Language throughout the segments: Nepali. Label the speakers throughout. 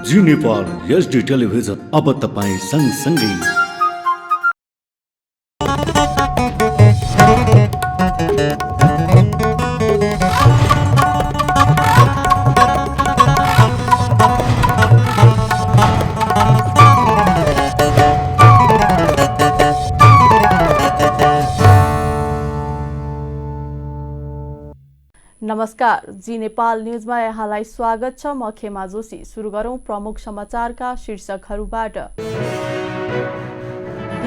Speaker 1: जी नेपाल HD टेलिभिजन अब तपाईं सँगसँगै।
Speaker 2: नमस्कार, जी नेपाल न्यूजमा यहाँलाई स्वागत छ। म खेमा जोशी। सुरु गरौं प्रमुख समाचारका शीर्षकहरूबाट।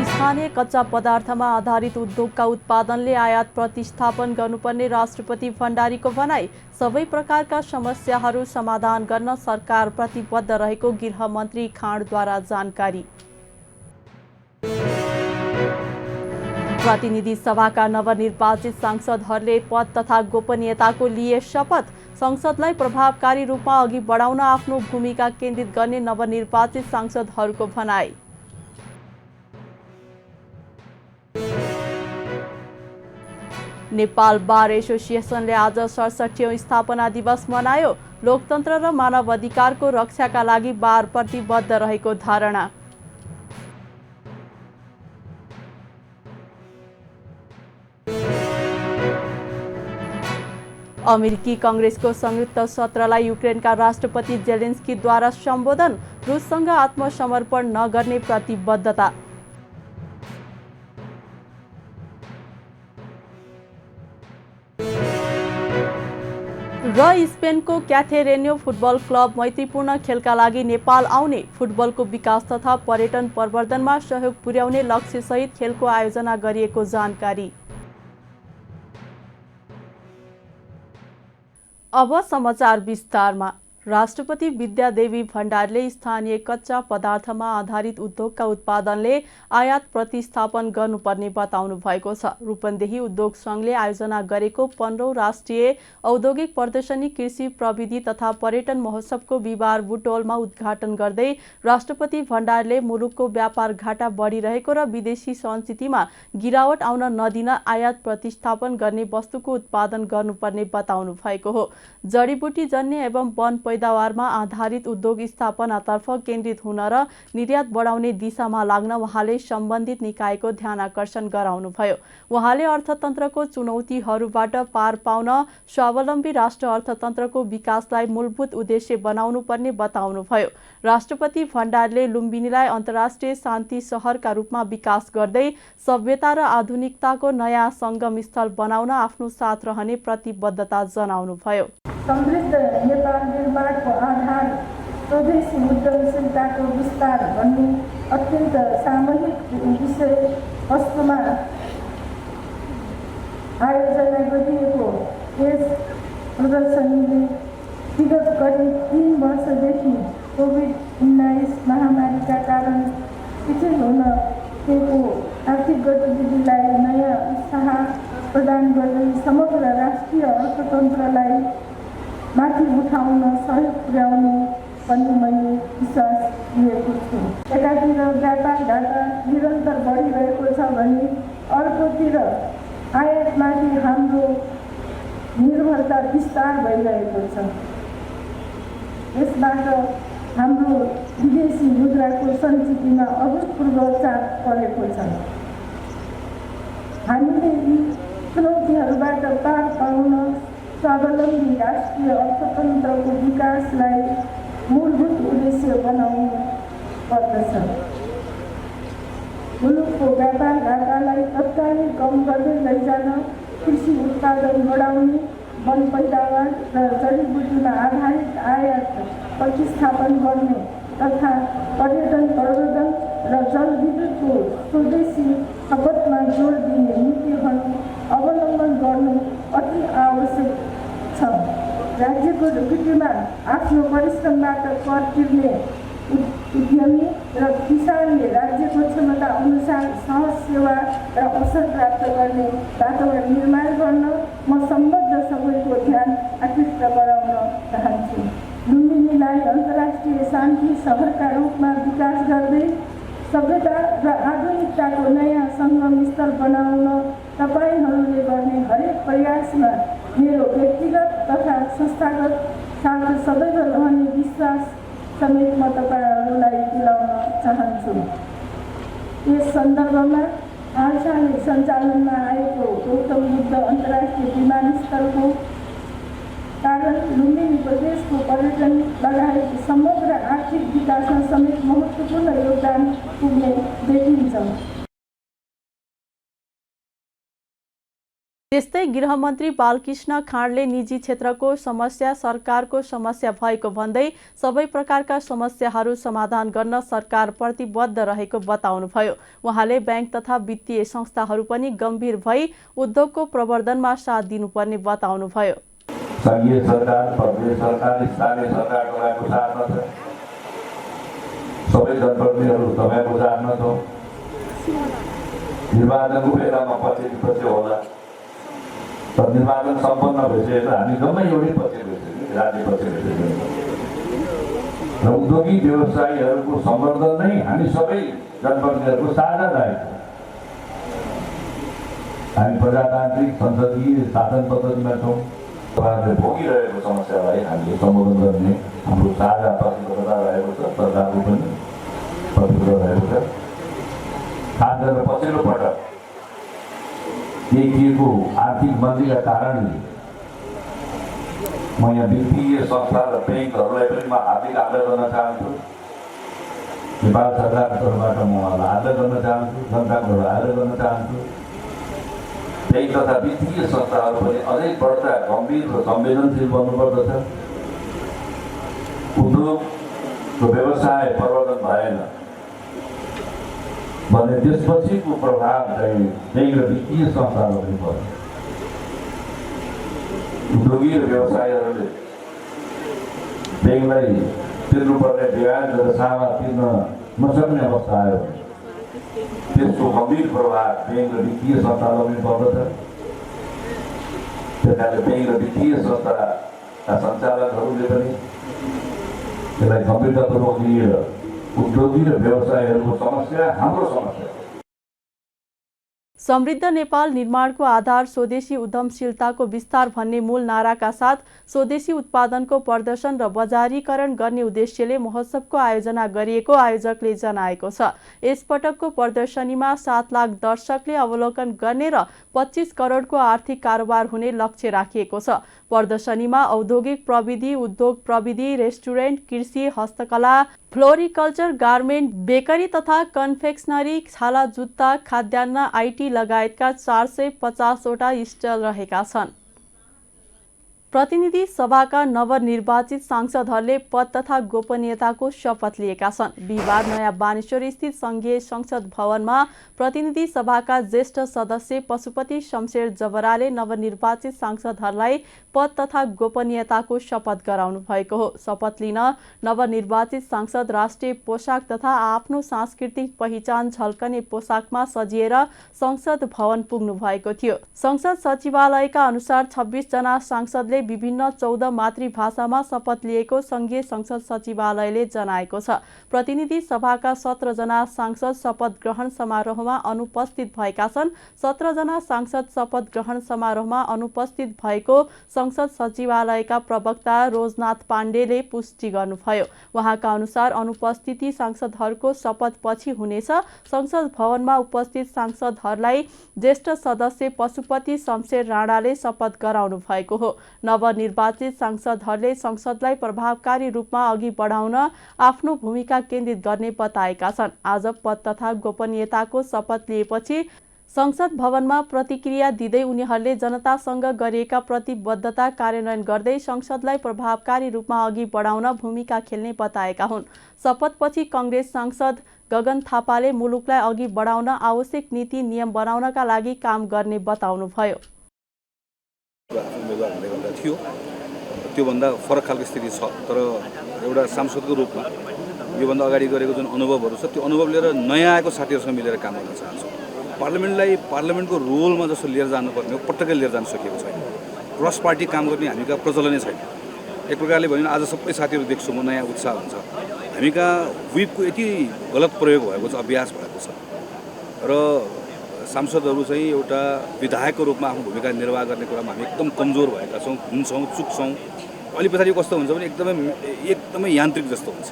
Speaker 2: स्थानीय कच्चा पदार्थमा आधारित उद्योगका उत्पादनले आयात प्रतिस्थापन गर्नुपर्ने राष्ट्रपति भण्डारीको भनाई। सबै प्रकारका समस्याहरू समाधान गर्न सरकार प्रतिबद्ध रहेको गृहमन्त्री खाँडद्वारा जानकारी। प्रतिनिधि सभाका नवनिर्वाचित सांसदहरूले पद तथा गोपनीयताको लिए शपथ। संसदलाई प्रभावकारी रूपमा अघि बढाउन आफ्नो भूमिका केन्द्रित गर्ने नवनिर्वाचित सांसदहरूको भनाई। नेपाल बार एसोसिएसनले आज 67औं स्थापना दिवस मनायो। लोकतन्त्र र मानव अधिकारको रक्षाका लागि बार प्रतिबद्ध रहेको धारणा। अमेरिकी कांग्रेसको संयुक्त सत्रलाई युक्रेनका राष्ट्रपति जेलेन्स्कीद्वारा सम्बोधन। रुससँग आत्मसमर्पण नगर्ने प्रतिबद्धता। र स्पेनको क्याथेरेन्यो फुटबल क्लब मैत्रीपूर्ण खेलका लागि नेपाल आउने। फुटबलको विकास तथा पर्यटन प्रवर्धनमा सहयोग पुर्याउने लक्ष्यसहित खेलको आयोजना गरिएको जानकारी। अब समाचार विस्तारमा। राष्ट्रपति विद्यादेवी भण्डारीले स्थानीय कच्चा पदार्थमा आधारित उद्योगका उत्पादनले आयात प्रतिस्थापन गर्नुपर्ने बताउनु भएको छ। रूपन्देही उद्योग संघले आयोजना गरेको 15औं राष्ट्रिय औद्योगिक प्रदर्शनी कृषि प्रविधि तथा पर्यटन महोत्सवको बिहिबार बुटवलमा उद्घाटन गर्दै राष्ट्रपति भण्डारीले मुलुकको व्यापार घाटा बढिरहेको र विदेशी संस्कृतिमा गिरावट आउन नदिन आयात प्रतिस्थापन गर्ने वस्तुको उत्पादन गर्नुपर्ने बताउनु भएको हो। जडीबुटी जन्य एवं वन पैदावारमा आधारित उद्योग स्थापनातर्फ केन्द्रित हुन र निर्यात बढाउने दिशामा लाग्न उहाँले सम्बन्धित निकायको ध्यानाकर्षण गराउनुभयो। उहाँले अर्थतन्त्रको चुनौतीहरूबाट पार पाउन स्वावलम्बी राष्ट्र अर्थतन्त्रको विकासलाई मूलभूत उद्देश्य बनाउनु पर्ने बताउनुभयो। राष्ट्रपति भण्डारीले लुम्बिनीलाई अन्तर्राष्ट्रिय शान्ति सहरका रूपमा विकास गर्दै सभ्यता र आधुनिकताको नयाँ संगम स्थल बनाउन आफ्नो साथ रहने प्रतिबद्धता जनाउनुभयो।
Speaker 3: समृद्ध नेपाल निर्माणको आधार स्वदेशी उद्यमशीलताको विस्तार भन्ने अत्यन्त सामूहिक विषय वस्तुमा आयोजना गरिएको यस प्रदर्शनीले विगत करिब 3 वर्षदेखि कोभिड-19 महामारीका कारण शिथिल हुन गएको आर्थिक गतिविधिलाई नयाँ उत्साह प्रदान गर्दै समग्र राष्ट्रिय अर्थतन्त्रलाई माथि उठाउन सहयोग पुर्याउने भन्ने मैले विश्वास लिएको छु। एकातिर व्यापार घाटा निरन्तर बढिरहेको छ भने अर्कोतिर आयातमाथि हाम्रो निर्भरता विस्तार भइरहेको छ। यसबाट हाम्रो विदेशी मुद्राको सञ्चितमा अभूतपूर्व चाप परेको छ। हामीले यी चुनौतीहरूबाट पार पाउन स्वावलम्बी राष्ट्रिय अर्थतन्त्रको विकासलाई मूलभूत उद्देश्य बनाउनु पर्दछ। मुलुकको व्यापार घाटालाई तत्कालै कम गर्दै लैजान कृषि उत्पादन बढाउने, वन पैदावार र जडीबुटीमा आधारित आयात प्रतिस्थापन गर्ने तथा पर्यटन प्रवर्धन र जलविद्युतको स्वदेशी खपतमा जोड दिने नीतिहरू अवलम्बन गर्नु अति आवश्यक छ। राज्यको ढुकुटीमा आफ्नो परिश्रमबाट कर तिर्ने उद्यमी र किसानले राज्यको क्षमता अनुसार सहज सेवा र अवसर प्राप्त गर्ने वातावरण निर्माण गर्न म सम्बद्ध सबैको ध्यान आकृष्ट गराउन चाहन्छु। लुम्बिनीलाई अन्तर्राष्ट्रिय शान्ति सहरका रूपमा विकास गर्दै सभ्यता र आधुनिकताको नयाँ संगम स्थल बनाउन तपाईहरूले गर्ने हरेक प्रयासमा मेरो व्यक्तिगत तथा संस्थागत साथ सदैव रहने विश्वास समेत म तपाईँहरूलाई दिलाउन चाहन्छु। यस सन्दर्भमा हालसालै सञ्चालनमा आएको गौतम बुद्ध अन्तर्राष्ट्रिय विमानस्थलको कारण लुम्बिनी प्रदेशको पर्यटन लगायत समग्र आर्थिक विकासमा समेत महत्त्वपूर्ण योगदान पुग्ने देखिन्छ।
Speaker 2: त्यस्तै गृहमन्त्री बालकृष्ण खाँडले निजी क्षेत्रको समस्या सरकारको समस्या भएको भन्दै सबै प्रकारका समस्याहरू समाधान गर्न सरकार प्रतिबद्ध रहेको बताउनुभयो। उहाँले बैंक तथा वित्तीय संस्थाहरू पनि गम्भीर भई उद्योगको प्रवर्धनमा साथ दिनुपर्ने बताउनुभयो।
Speaker 4: संघीय सरकार, प्रदेश सरकार, स्थानीय सरकार तपाईँको साथमा छ। सबै जनप्रतिनिधिहरू तपाईँको साथमा छ। निर्वाचनको बेलामा पछि होला, तर निर्वाचन सम्पन्न भइसकेर हामी जम्मै एउटै पछि भइसक्यो, राज्य पछि भइसक्यो। र औद्योगिक व्यवसायीहरूको सम्वर्धन नै हामी सबै जनप्रतिनिधिहरूको साझा दायित्व। हामी प्रजातान्त्रिक संसदीय शासन पद्धतिमा छौँ। तपाईँहरूले भोगिरहेको समस्यालाई हामीले सम्बोधन गर्ने हाम्रो साझा प्रतिबद्धता रहेको छ। सरकारको पनि प्रतिबद्ध रहेको छ। खास गरेर पछिल्लो पटक देखिएको आर्थिक मन्दीका कारणले म यहाँ वित्तीय संस्था र ब्याङ्कहरूलाई पनि म हार्दिक आग्रह गर्न चाहन्छु। नेपाल सरकारको तर्फबाट म उहाँलाई आग्रह गर्न चाहन्छु, जनताको आग्रह गर्न चाहन्छु। ब्याङ्क तथा वित्तीय संस्थाहरू पनि अझै बढ्ता गम्भीर र संवेदनशील बन्नुपर्दछ। उद्योगको व्यवसाय प्रवर्धन भएन भने त्यसपछिको प्रभाव चाहिँ ब्याङ्क र वित्तीय संस्थाहरू पनि पर्छ। उद्योगी र व्यवसायीहरूले ब्याङ्कलाई तिर्नुपर्ने ब्याज र सामा तिर्न नसक्ने अवस्था आयो भने त्यसको गम्भीर प्रभाव ब्याङ्क र वित्तीय संस्थालाई पनि पर्दछ। त्यस कारणले ब्याङ्क र वित्तीय संस्थाका सञ्चालकहरूले पनि यसलाई गम्भीरतापूर्वक लिएर उद्योगी र व्यवसायीहरूको समस्या हाम्रो समस्या।
Speaker 2: समृद्ध नेपाल निर्माणको आधार स्वदेशी उद्यमशीलताको विस्तार भन्ने मूल नाराका साथ स्वदेशी उत्पादनको प्रदर्शन र बजारीकरण गर्ने उद्देश्यले महोत्सवको आयोजना गरिएको आयोजकले जनाएको छ। यसपटकको प्रदर्शनीमा 7 लाख दर्शकले अवलोकन गर्ने र 25 करोडको आर्थिक कारोबार हुने लक्ष्य राखिएको छ। प्रदर्शनीमा औद्योगिक प्रविधि, उद्योग प्रविधि, रेस्टुरेन्ट, कृषि, हस्तकला, फ्लोरिकल्चर, गार्मेन्ट, बेकरी तथा कन्फेक्सनरी, छाला जुत्ता, खाद्यान्न, आइटी लगायतका 450 वटा स्टल रहेका छन्। प्रतिनिधि सभाका नवनिर्वाचित सांसदहरूले पद तथा गोपनीयताको शपथ लिएका छन्। बिहिबार नयाँ बानेश्वर स्थित संघीय संसद भवनमा प्रतिनिधि सभाका ज्येष्ठ सदस्य पशुपति शमशेर जबराले नवनिर्वाचित सांसदहरूलाई पद तथा गोपनीयताको शपथ गराउनु भएको हो। शपथ लिन नवनिर्वाचित सांसद राष्ट्रिय पोशाक तथा आफ्नो सांस्कृतिक पहिचान झल्कने पोशाकमा सजिएर संसद भवन पुग्नु भएको थियो। संसद सचिवालयका अनुसार 26 जना सांसदले विभिन्न 14 मातृभाषामा शपथ लिएको संघीय संसद सचिवालयले जनाएको छ। प्रतिनिधि सभाका 17 जना सांसद शपथ ग्रहण समारोहमा अनुपस्थित भएका छन्। 17 जना सांसद शपथ ग्रहण समारोहमा अनुपस्थित भएको संसद सचिवालयका प्रवक्ता रोजनाथ पाण्डेले पुष्टि गर्नुभयो। उहाँका अनुसार अनुपस्थिति सांसदहरूको शपथ पछि हुनेछ। संसद भवनमा उपस्थित सांसदहरूलाई ज्येष्ठ सदस्य पशुपति शमशेर राणाले शपथ गराउनु भएको हो। नवनिर्वाचित सांसदहरूले संसदलाई प्रभावकारी रूपमा अघि बढाउन आफ्नो भूमिका केन्द्रित गर्ने बताएका छन्। आज पद तथा गोपनीयताको शपथ लिएपछि संसद भवनमा प्रतिक्रिया दिँदै उनीहरूले जनतासँग गरिएका प्रतिबद्धता कार्यान्वयन गर्दै संसदलाई प्रभावकारी रूपमा अघि बढाउन भूमिका खेल्ने बताएका हुन्। शपथपछि कांग्रेस सांसद गगन थापाले मुलुकलाई अघि बढाउन आवश्यक नीति नियम बनाउनका लागि काम गर्ने बताउनुभयो।
Speaker 5: थियो त्योभन्दा फरक खालको स्थिति छ, तर एउटा सांसदको रूपमा योभन्दा अगाडि गरेको जुन अनुभवहरू छ त्यो अनुभव लिएर नयाँ आएको साथीहरूसँग मिलेर काम गर्न चाहन्छु। पार्लियामेन्टलाई पार्लियामेन्टको रोलमा जस्तो लिएर जानुपर्ने हो पटक्कै लिएर जान सकिएको छैन। क्रस पार्टी काम गर्ने हामी कहाँ प्रचलनै छैन। एक प्रकारले भन्यो आज सबै साथीहरू देख्छु म नयाँ उत्साह हुन्छ। हामी कहाँ व्हिपको यति गलत प्रयोग भएको छ, अभ्यास भएको छ र सांसदहरू चाहिँ एउटा विधायकको रूपमा आफ्नो भूमिका निर्वाह गर्ने कुरामा हामी एकदम कमजोर भएका छौँ, हुन्छौँ, चुक्छौँ। अलि पछाडि कस्तो हुन्छ भने एकदमै यान्त्रिक जस्तो हुन्छ।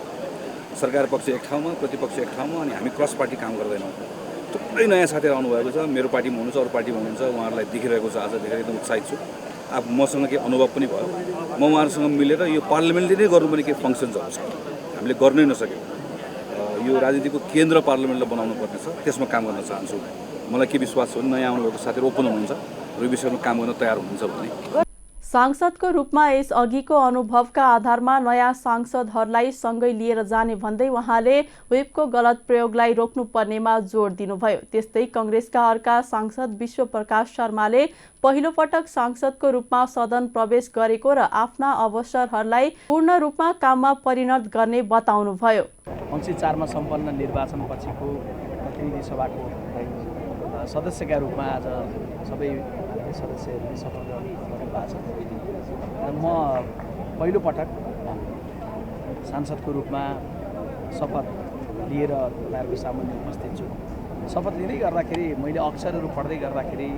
Speaker 5: सरकार पक्ष एक ठाउँमा, प्रतिपक्ष एक ठाउँमा, अनि हामी क्रस पार्टी काम गर्दैनौँ। थुप्रै नयाँ साथीहरू आउनुभएको छ, मेरो पार्टीमा हुनुहुन्छ, अरू पार्टीमा हुनुहुन्छ, उहाँहरूलाई देखिरहेको छ, आज देखेर एकदम उत्साहित छु। अब मसँग केही अनुभव पनि भयो, म उहाँहरूसँग मिलेर यो पार्लियामेन्टले नै गर्नुपर्ने केही फङ्सन्सहरू छ, हामीले गर्नै नसक्यौँ। यो राजनीतिको केन्द्र पार्लियामेन्टलाई बनाउनु पर्ने छ, त्यसमा काम गर्न चाहन्छु। मलाई के विश्वास छ भने नयाँ आउनुभएको साथीहरू ओपन हुनुहुन्छ र यो विषयमा काम गर्न तयार हुनुहुन्छ भने।
Speaker 2: सांसदको रूपमा यस अघिको अनुभवका आधारमा नयाँ सांसदहरूलाई सँगै लिएर जाने भन्दै उहाँले व्हिपको गलत प्रयोगलाई रोक्नुपर्नेमा जोड दिनुभयो। त्यस्तै कङ्ग्रेसका अर्का सांसद विश्वप्रकाश शर्माले पहिलो पटक सांसदको रूपमा सदन प्रवेश गरेको र आफ्ना अवसरहरूलाई पूर्ण रूपमा काममा परिणत गर्ने बताउनुभयो।
Speaker 6: 4 सम्पन्न निर्वाचनपछिको प्रतिनिधि सभाको सदस्यका रूपमा आज सबै सदस्यहरूले शपथ गर्नु भएको छ। म पहिलो पटक सांसदको रूपमा शपथ लिएर तपाईँहरूको सामुन्ने उपस्थित छु। शपथ लिँदै गर्दाखेरि मैले अक्षरहरू पढ्दै गर्दाखेरि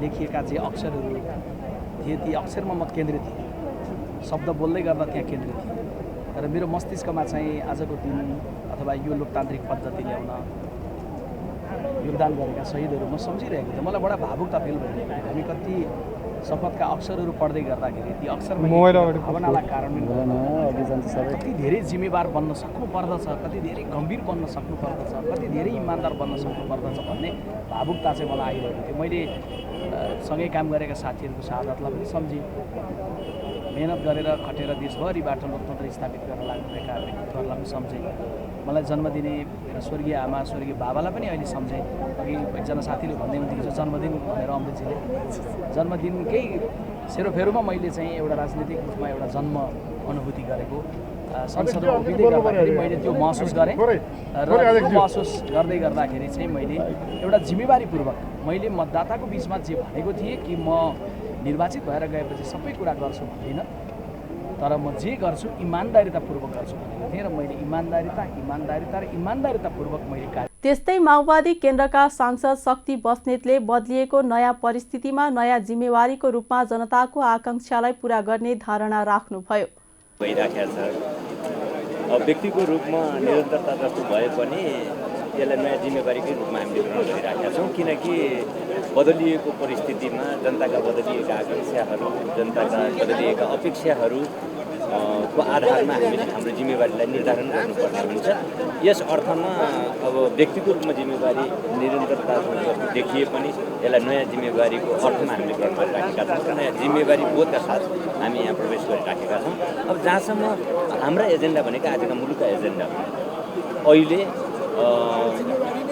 Speaker 6: लेखिएका जे अक्षरहरू थिए ती अक्षरमा म केन्द्रित थिएँ, शब्द बोल्दै गर्दा त्यहाँ केन्द्रित थिएँ। तर मेरो मस्तिष्कमा चाहिँ आजको दिन अथवा यो लोकतान्त्रिक पद्धति ल्याउन योगदान गरेका शहीदहरू म सम्झिरहेको थिएँ। मलाई बडा भावुकता फिल भइरहेको थियो। हामी कति शपथका अक्षरहरू पढ्दै गर्दाखेरि ती अक्षरमा भावनालाई कार्यान्वयन गर्न कति धेरै जिम्मेवार बन्न सक्नुपर्दछ, कति धेरै गम्भीर बन्न सक्नुपर्दछ, कति धेरै इमान्दार बन्न सक्नुपर्दछ भन्ने भावुकता चाहिँ मलाई आइरहेको थियो। मैले सँगै काम गरेका साथीहरूको शहादतलाई पनि सम्झेँ, मेहनत गरेर खटेर देशभरिबाट लोकतन्त्र स्थापित गर्न लाग्नुभएका व्यक्तित्वहरूलाई पनि सम्झेँ। मलाई जन्म दिने मेरो स्वर्गीय आमा स्वर्गीय बाबालाई पनि अहिले सम्झेँ। अघि एकजना साथीले भन्दै हुन्थ्यो जन्मदिन भनेर अमृतजीले, जन्मदिनकै सेरोफेरोमा मैले चाहिँ एउटा राजनीतिक रूपमा एउटा जन्म अनुभूति गरेको संसदमा उभिँदै गर्दाखेरि मैले त्यो महसुस गरेँ र त्यो महसुस गर्दै गर्दाखेरि चाहिँ मैले एउटा जिम्मेवारीपूर्वक मैले मतदाताको बिचमा जे भनेको थिएँ कि म निर्वाचित भएर गएपछि सबै कुरा गर्छु भन्दिनँ, तर म जे गर्छु इमान्दारितापूर्वक गर्छु भनेको थिएँ र मैले इमान्दारितापूर्वक मैले कार्य।
Speaker 2: त्यस्तै माओवादी केन्द्रका सांसद शक्ति बस्नेतले बदलिएको नयाँ परिस्थितिमा नयाँ जिम्मेवारीको रूपमा जनताको आकांक्षालाई पूरा गर्ने धारणा राख्नुभयो।
Speaker 7: भइराखेको छ। अब व्यक्तिको रूपमा निरन्तरता जस्तो भए पनि यसलाई नयाँ जिम्मेवारीकै रूपमा हामीले ग्रहण गरिराखेका छौँ, किनकि बदलिएको परिस्थितिमा जनताका बदलिएका आकांक्षाहरू, जनताका बदलिएका अपेक्षाहरू को आधारमा हामीले हाम्रो जिम्मेवारीलाई निर्धारण गर्नुपर्ने हुन्छ। यस अर्थमा अब व्यक्तिको रूपमा जिम्मेवारी निरन्तरता जस्तो देखिए पनि यसलाई नयाँ जिम्मेवारीको अर्थमा हामीले ग्रहण गरिराखेका छौँ र नयाँ जिम्मेवारी बोधका साथ हामी यहाँ प्रवेश गरिराखेका छौँ। अब जहाँसम्म हाम्रा एजेन्डा भनेका आजका मुलुकका एजेन्डा अहिले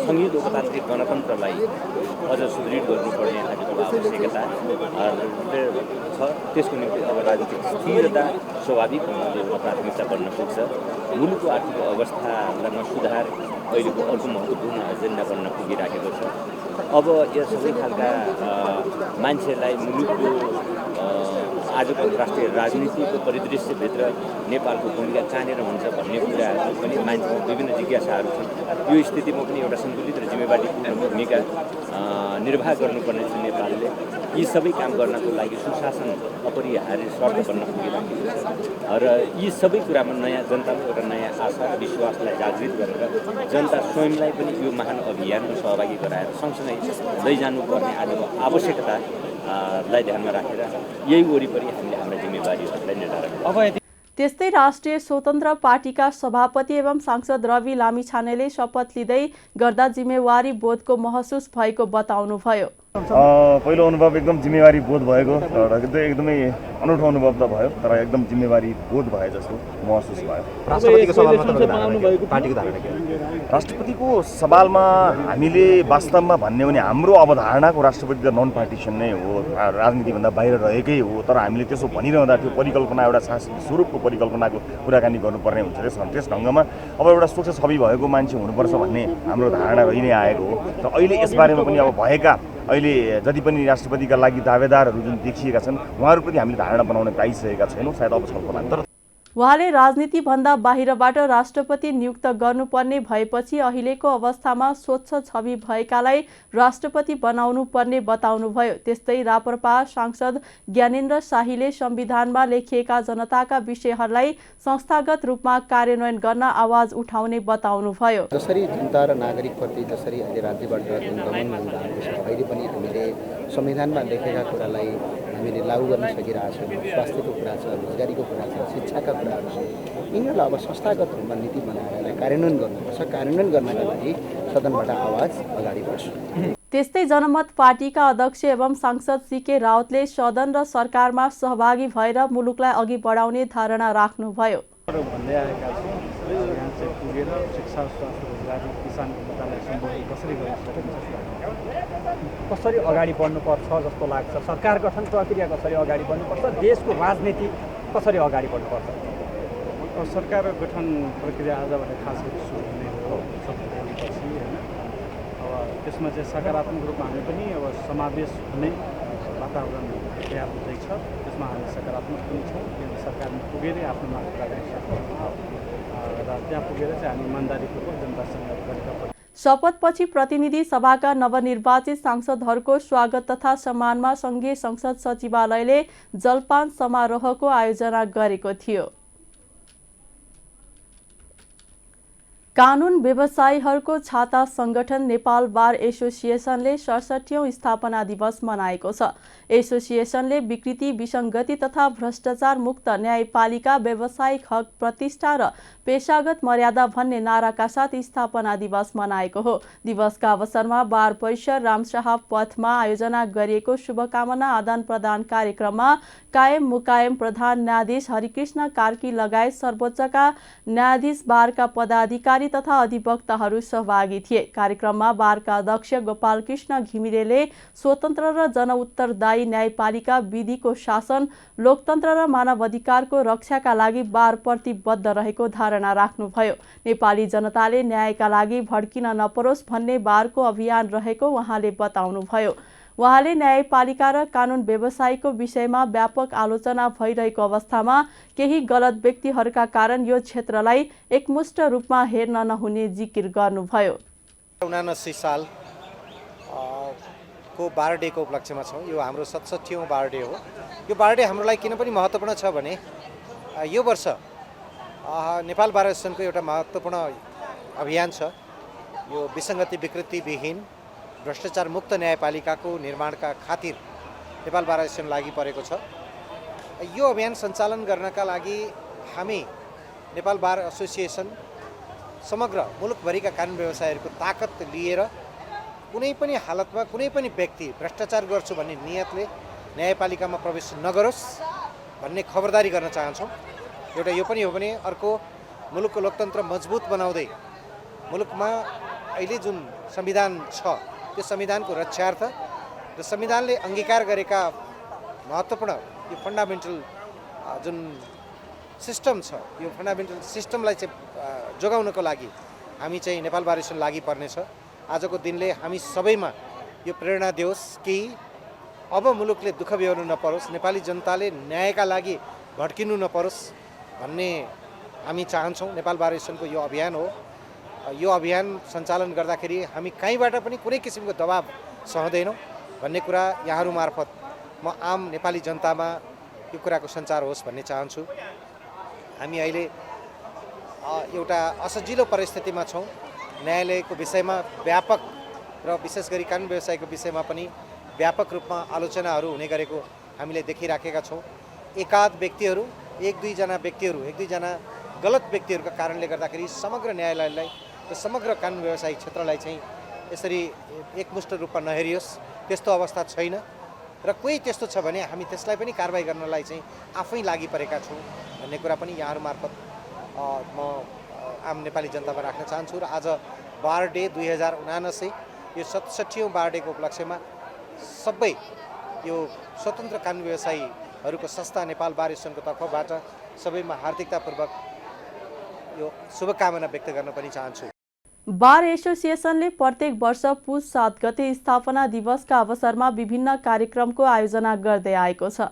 Speaker 7: संघीय लोकतान्त्रिक गणतन्त्रलाई अझ सुदृढ गर्नुपर्ने आजको आवश्यकता छ। त्यसको निम्ति अब राजनीतिक स्थिरता स्वाभाविक हुनाले एउटा प्राथमिकता बन्न पुग्छ। मुलुकको आर्थिक अवस्थामा सुधार अहिलेको अर्को महत्त्वपूर्ण एजेन्डा बन्न पुगिराखेको छ। अब यो सबै खालका मान्छेलाई मुलुकको आजको अन्तर्राष्ट्रिय राजनीतिको परिदृश्यभित्र नेपालको भूमिका कहाँनिर हुन्छ भन्ने कुराहरू पनि मान्छेको विभिन्न जिज्ञासाहरू छन्। यो स्थितिमा पनि एउटा सन्तुलित र जिम्मेवारीपूर्ण भूमिका निर्वाह गर्नुपर्ने छ नेपालले। यी सबै काम गर्नको लागि सुशासन अपरिहार्य शर्त बन्न पुगिराखेको छ र यी सबै कुरामा नयाँ जनतामा एउटा नयाँ आशा र विश्वासलाई जागृत गरेर जनता स्वयंलाई पनि यो महान अभियानमा सहभागी गराएर सँगसँगै लैजानुपर्ने आजको आवश्यकता लाई ध्यानमा राखेर यही वरिपरि हामीले हाम्रा जिम्मेवारीहरूलाई निर्धारण।
Speaker 2: त्यस्तै राष्ट्रिय स्वतन्त्र पार्टीका सभापति एवं सांसद रवि लामिछानेले शपथ लिँदै गर्दा जिम्मेवारी बोधको महसुस भएको बताउनुभयो।
Speaker 8: पहिलो अनुभव एकदम जिम्मेवारी बोध भएको र एकदमै अनौठो अनुभव त भयो, तर एकदम जिम्मेवारी बोध भए जस्तो महसुस भयो। राष्ट्रपतिको सवालमा हामीले वास्तवमा भन्ने भने हाम्रो अवधारणाको राष्ट्रपति त नन पार्टिसन नै हो, राजनीतिभन्दा बाहिर रहेकै हो, तर हामीले त्यसो भनिरहँदा त्यो परिकल्पना एउटा स्वरूपको परिकल्पनाको कुराकानी गर्नुपर्ने हुन्छ। त्यस ढङ्गमा अब एउटा स्वच्छ छवि भएको मान्छे हुनुपर्छ भन्ने हाम्रो धारणा रहि नै आएको हो र अहिले यसबारेमा पनि अब भएका अहिले जति पनि राष्ट्रपतिका लागि दावेदारहरू जुन देखिएका छन् उहाँहरूप्रति हामीले धारणा बनाउन पाइसकेका छैनौँ, सायद अब छलफल।
Speaker 2: उहाँले राजनीतिभन्दा बाहिरबाट राष्ट्रपति नियुक्त गर्नुपर्ने भएपछि अहिलेको अवस्थामा स्वच्छ छवि भएकालाई राष्ट्रपति बनाउनु पर्ने बताउनुभयो। त्यस्तै राप्रपा सांसद ज्ञानेन्द्र शाहीले संविधानमा लेखिएका जनताका विषयहरूलाई संस्थागत रूपमा कार्यान्वयन गर्न आवाज उठाउने बताउनुभयो।
Speaker 9: जसरी जनता र नागरिकप्रति जसरी अहिले राज्यबाट जुन दमन भइरहेको छ, अहिले पनि हामीले संविधानमा लेखेका कुरालाई हामीले लागू गर्न सकिरहेछौँ। स्वास्थ्यको कुरा छ, रोजगारीको कुरा छ, शिक्षाका कुराहरू छ। यिनीहरूलाई अब संस्थागत रूपमा नीति बनाएर यसलाई कार्यान्वयन गर्नुपर्छ। कार्यान्वयन गर्नका लागि सदनबाट आवाज अगाडि बढ्छ।
Speaker 2: त्यस्तै जनमत पार्टीका अध्यक्ष एवं सांसद सीके राउतले सदन र सरकारमा सहभागी भएर मुलुकलाई अघि बढाउने धारणा राख्नुभयो।
Speaker 6: भन्दै आएका छौँ यहाँ चाहिँ पुगेर शिक्षा, स्वास्थ्य, रोजगारी, किसानको मुद्दालाई सम्बोधन कसरी गर्न सकिन्छ, कसरी अगाडि बढ्नुपर्छ जस्तो लाग्छ। सरकार गठन प्रक्रिया कसरी अगाडि बढ्नुपर्छ, देशको राजनीति कसरी अगाडि बढ्नुपर्छ। सरकार गठन प्रक्रिया आजबाट खास गरी सुरु हुने हो सप्ताहपछि होइन। अब त्यसमा चाहिँ सकारात्मक रूपमा हामी पनि अब समावेश हुने वातावरण तयार हुँदैछ। त्यसमा हामी सकारात्मक पनि छौँ। केन्द्र सरकारमा पुगेरै आफ्नो माग पुरा गरिसक्छौँ र त्यहाँ पुगेर चाहिँ हामी इमान्दारीपूर्वक जनतासँग गरेका।
Speaker 2: शपथपछि प्रतिनिधि सभाका नवनिर्वाचित सांसदहरूको स्वागत तथा सम्मानमा संघीय संसद सचिवालयले जलपान समारोहको आयोजना गरेको थियो। कानुन व्यवसायीहरूको छाता संगठन नेपाल बार एसोसिएसनले 67औं स्थापना दिवस मनाएको छ। एसोसिएसनले विकृति, विसङ्गति तथा भ्रष्टाचार मुक्त न्यायपालिका, व्यावसायिक हक, प्रतिष्ठा र पेशागत मर्यादा भन्ने नाराका साथ स्थापना दिवस मनाएको हो। दिवसका अवसरमा बार परिसर रामशाह पथमा आयोजना गरिएको शुभकामना आदान प्रदान कार्यक्रममा कायम मुकायम प्रधान न्यायाधीश हरिकृष्ण कार्की लगायत सर्वोच्चका न्यायाधीश, बारका पदाधिकारी तथा अधिवक्ताहरू सहभागी थिए। कार्यक्रममा बारका अध्यक्ष गोपाल कृष्ण घिमिरेले स्वतन्त्र र जनउत्तरदायी न्यायपालिका, विधिको शासन, लोकतन्त्र र मानवाधिकारको रक्षाका लागि बार प्रतिबद्ध रहेको धारणा राख्नुभयो। नेपाली जनताले न्यायका लागि भड्किन नपरोस् भन्ने बारको अभियान रहेको उहाँले बताउनुभयो। उहाँले न्यायपालिका र कानुन व्यवसायीको विषयमा व्यापक आलोचना भइरहेको अवस्थामा केही गलत व्यक्तिहरूका कारण यो क्षेत्रलाई एकमुष्ट रूपमा हेर्न नहुने जिकिर गर्नुभयो।
Speaker 9: 79 साल को बार डेको उपलक्ष्यमा छौँ। यो हाम्रो 67औं बार डे हो। यो बार डे हाम्रो लागि किन पनि महत्त्वपूर्ण छ भने यो वर्ष नेपाल बार एसोसिएसनको एउटा महत्त्वपूर्ण अभियान छ। यो विसङ्गति, विकृति विहीन, भ्रष्टाचार मुक्त न्यायपालिकाको निर्माणका खातिर नेपाल बार एसोसिएसन लागि परेको छ। यो अभियान सञ्चालन गर्नका लागि हामी नेपाल बार एसोसिएसन समग्र मुलुकभरिका कानुन व्यवसायीहरूको ताकत लिएर कुनै पनि हालतमा कुनै पनि व्यक्ति भ्रष्टाचार गर्छु भन्ने नियतले न्यायपालिकामा प्रवेश नगरोस् भन्ने खबरदारी गर्न चाहन्छौँ। एउटा यो पनि हो भने अर्को, मुलुकको लोकतन्त्र मजबुत बनाउँदै मुलुकमा अहिले जुन संविधान छ त्यो संविधानको रक्षार्थ र संविधानले अङ्गीकार गरेका महत्त्वपूर्ण यो फन्डामेन्टल जुन सिस्टम छ, यो फन्डामेन्टल सिस्टमलाई चाहिँ जोगाउनको लागि हामी चाहिँ नेपाल बार एसोसिएसन लागि पर्नेछ। आजको दिनले हामी सबैमा यो प्रेरणा दियोस् कि अब मुलुकले दुःख बेहोर्नु नपरोस्, नेपाली जनताले न्यायका लागि भड्किनु नपरोस् भन्ने हामी चाहन्छौँ। नेपाल बार एसोसिएसनको यो अभियान हो। यो अभियान सञ्चालन गर्दाखेरि हामी कहीँबाट पनि कुनै किसिमको दबाब सहँदैनौँ भन्ने कुरा यहाँहरू मार्फत म आम नेपाली जनतामा यो कुराको सञ्चार होस् भन्ने चाहन्छु। हामी अहिले एउटा असजिलो परिस्थितिमा छौँ। न्यायालयको विषयमा व्यापक र विशेष गरी कानुन व्यवसायको विषयमा पनि व्यापक रूपमा आलोचनाहरू हुने गरेको हामीले देखिराखेका छौँ। एकाध व्यक्तिहरू, एक दुईजना गलत व्यक्तिहरूका कारणले गर्दाखेरि समग्र न्यायालयलाई र समग्र कानुन व्यवसायिक क्षेत्रलाई चाहिँ यसरी एकमुष्ट रूपमा नहेरियोस्, त्यस्तो अवस्था छैन। र कोही त्यस्तो छ भने हामी त्यसलाई पनि कारबाही गर्नलाई चाहिँ आफै लागि परेका छौँ भन्ने कुरा पनि यहाँहरू मार्फत म आम नेपाली जनतामा राख्न चाहन्छु। र आज बार डे 2079 यो 67औं बार डेको उपलक्ष्यमा सबै यो स्वतन्त्र कानुन व्यवसायीहरूको संस्था नेपाल बार एसोसिएसनको तर्फबाट सबैमा हार्दिकतापूर्वक यो शुभकामना व्यक्त गर्न पनि चाहन्छु।
Speaker 2: बार एसोसिएसनले प्रत्येक वर्ष पुस 7 गते स्थापना दिवसका अवसरमा विभिन्न कार्यक्रमको आयोजना गर्दै आएको छ।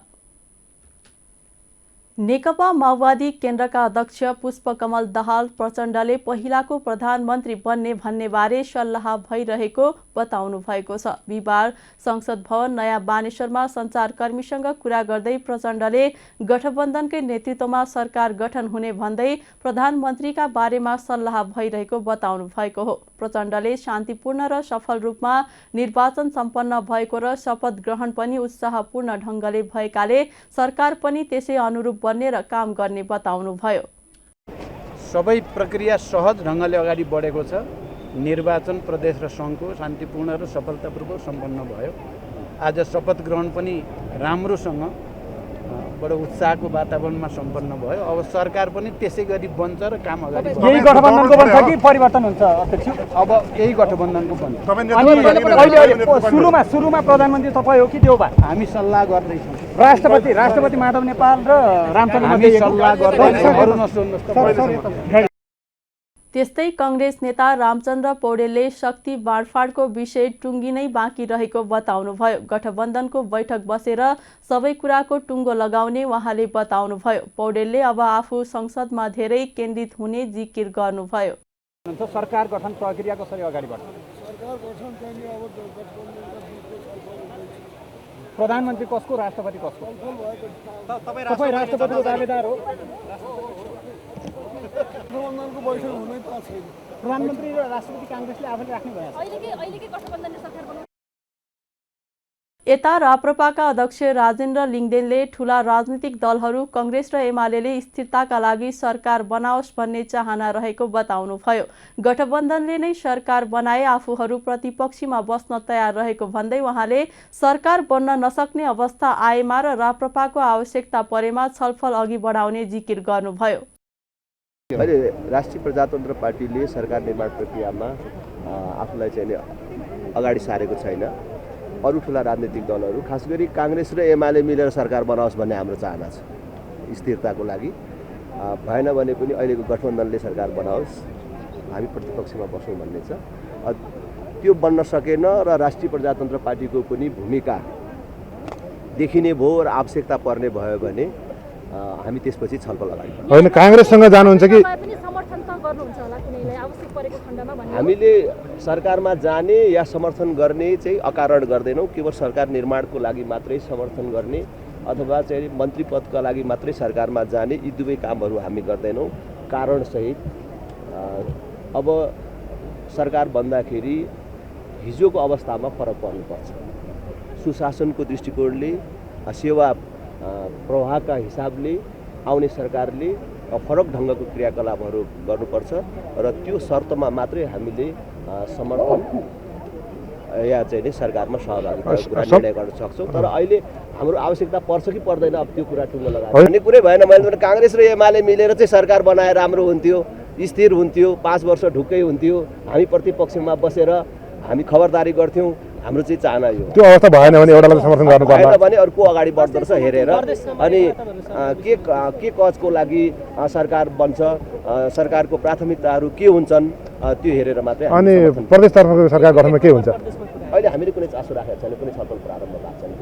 Speaker 2: नेकपा माओवादी केन्द्रका अध्यक्ष पुष्पकमल दाहाल प्रचण्डले पहिलाको प्रधानमन्त्री बन्ने भन्नेबारे सल्लाह भइरहेको बताउनु भएको छ। बिहिबार संसद भवन नयाँ बानेश्वरमा सञ्चारकर्मीसँग कुरा गर्दै प्रचण्डले गठबन्धनकै नेतृत्वमा सरकार गठन हुने भन्दै प्रधानमन्त्रीका बारेमा सल्लाह भइरहेको बताउनु भएको हो। प्रचण्डले शान्तिपूर्ण र सफल रूपमा निर्वाचन सम्पन्न भएको र शपथ ग्रहण पनि उत्साहपूर्ण ढङ्गले भएकाले सरकार पनि त्यसै अनुरूप बन्ने र काम गर्ने बताउनुभयो।
Speaker 10: सबै प्रक्रिया सहज ढङ्गले अगाडि बढेको छ। निर्वाचन प्रदेश र सङ्घको शान्तिपूर्ण र सफलतापूर्वक सम्पन्न भयो। आज शपथ ग्रहण पनि राम्रोसँग बडो उत्साहको वातावरणमा सम्पन्न भयो। अब सरकार पनि त्यसै गरी बन्छ र काम अगाडि बढ्छ।
Speaker 6: यही गठबन्धनको बन्छ कि परिवर्तन हुन्छ अध्यक्ष?
Speaker 10: अब यही गठबन्धनको बन्छ।
Speaker 6: अनि सुरुमा प्रधानमन्त्री तपाईँ हो कि देउबा?
Speaker 10: हामी सल्लाह गर्दैछौँ।
Speaker 6: राष्ट्रपति माधव नेपाल र रामचन्द्र
Speaker 10: हामी सल्लाह गर्दैछौँ। अरू नसुन्नुहोस्।
Speaker 2: त्यस्तै कांग्रेस नेता रामचन्द्र पौडेलले शक्ति बाँडफाँडको विषय टुङ्गिनै बाँकी रहेको बताउनुभयो। गठबन्धनको बैठक बसेर सबै कुराको टुङ्गो लगाउने उहाँले बताउनुभयो। पौडेलले अब आफू संसदमा धेरै केन्द्रित हुने जिकिर गर्नुभयो।
Speaker 6: सरकार गठन प्रक्रिया कसरी अगाडि बढ्छ? प्रधानमन्त्री कसको, राष्ट्रपति कसको? तपाईँ राष्ट्रपतिको दावेदार हो। प्रधानमन्त्री र राष्ट्रपति कांग्रेसले आफूले राख्ने भएको छ।
Speaker 2: यता राप्रपाका अध्यक्ष राजेन्द्र लिङ्गदेनले ठूला राजनीतिक दलहरू कांग्रेस र एमाले स्थिरताका लागि सरकार बनाओस् भन्ने चाहना रहेको बताउनुभयो। गठबन्धनले नै सरकार बनाए आफूहरू प्रतिपक्षीमा बस्न तयार रहेको भन्दै उहाँले सरकार बन्न नसक्ने अवस्था आएमा र राप्रपाको आवश्यकता परेमा छलफल अघि बढाउने जिकिर गर्नुभयो।
Speaker 11: अहिले राष्ट्रिय प्रजातन्त्र पार्टीले सरकार निर्माण प्रक्रियामा आफूलाई चाहिँ अगाडि सारेको छैन। अरू ठुला राजनीतिक दलहरू खास गरी कांग्रेस र एमाले मिलेर सरकार बनाओस् भन्ने हाम्रो चाहना छ। स्थिरताको लागि भएन भने पनि अहिलेको गठबन्धनले सरकार बनाओस्, हामी प्रतिपक्षमा बसौँ भन्ने छ। त्यो बन्न सकेन र राष्ट्रिय प्रजातन्त्र पार्टीको पनि भूमिका देखिने भयो र आवश्यकता पर्ने भयो भने हामी त्यसपछि छलफल अगाडि बढ्छौँ।
Speaker 12: होइन, कांग्रेससँग जानुहुन्छ कि
Speaker 11: हामीले सरकारमा जाने या समर्थन गर्ने चाहिँ अकारण गर्दैनौँ। केवल सरकार निर्माणको लागि मात्रै समर्थन गर्ने अथवा चाहिँ मन्त्री पदका लागि मात्रै सरकारमा जाने यी दुवै कामहरू हामी गर्दैनौँ। कारणसहित अब सरकार बन्दाखेरि हिजोको अवस्थामा फरक पर्नुपर्छ। सुशासनको दृष्टिकोणले, सेवा प्रवाहका हिसाबले आउने सरकारले फरक ढङ्गको क्रियाकलापहरू गर्नुपर्छ र त्यो शर्तमा मात्रै हामीले समर्थन या चाहिँ सरकारमा सहभागिताको कुरा निर्णय गर्न सक्छौँ। तर अहिले हाम्रो आवश्यकता पर्छ कि पर्दैन अब त्यो कुरा टुङ्गो लगाएर भन्ने कुरै भएन। मैले कांग्रेस र एमाले मिलेर चाहिँ सरकार बनाए राम्रो हुन्थ्यो, स्थिर हुन्थ्यो, 5 वर्ष ढुक्कै हुन्थ्यो, हामी प्रतिपक्षमा बसेर हामी खबरदारी गर्थ्यौँ। हाम्रो चाहिँ चाहना यो
Speaker 12: त्यो अवस्था भएन भने एउटालाई समर्थन गर्नु पर्ला
Speaker 11: भने अर्को अगाडि बढ्दो रहेछ हेरेर अनि के कजको लागि सरकार बन्छ, सरकारको प्राथमिकताहरू के हुन्छन् त्यो हेरेर मात्रै।
Speaker 12: अनि प्रदेशतर्फको सरकार गठनमा के हुन्छ?
Speaker 11: अहिले हामीले कुनै चासो राखेको छैन, कुनै छलफल प्रारम्भ भएको छैन।